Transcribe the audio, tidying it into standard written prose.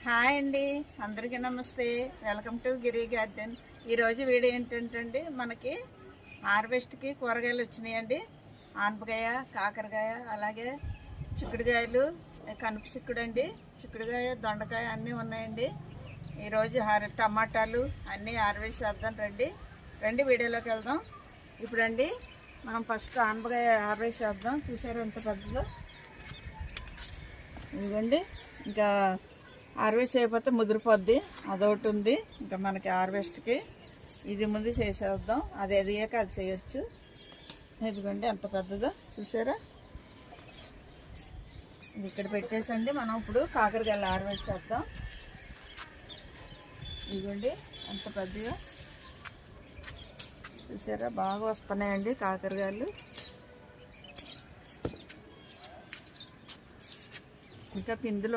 Hi అండి, అందరికీ నమస్తే. Welcome to Giri garden. ఈరోజు వీడియో ఏంటంటే మనకి హార్వెస్ట్కి కూరగాయలు వచ్చినాయండి. ఆనపకాయ, కాకరకాయ, అలాగే చిక్కుడుకాయలు, కనుపు చిక్కుడు అండి, చిక్కుడుకాయ, దొండకాయ అన్నీ ఉన్నాయండి. ఈరోజు టమాటాలు అన్నీ హార్వెస్ట్ చేద్దాం. రండి వీడియోలోకి వెళ్దాం. ఇప్పుడండి మనం ఫస్ట్ ఆనపకాయ హార్వెస్ట్ చేద్దాం. చూసారు ఎంత పెద్దదో. ఇదిగోండి, ఇంకా హార్వెస్ట్ చేయకపోతే ముదిరిపోద్ది, అదొకటి ఉంది. ఇంకా మనకి హార్వెస్ట్కి ఇది ముందు చేసేద్దాం, అది ఎదిగాక అది చేయొచ్చు. ఇదిగోండి ఎంత పెద్దదో చూసారా. ఇది ఇక్కడ పెట్టేసండి. మనం ఇప్పుడు కాకరకాయలు హార్వెస్ట్ చేద్దాం. ఇదిగోండి ఎంత పెద్దగా చూసారా, బాగా వస్తున్నాయండి కాకరకాయలు. ఇంకా పిందులు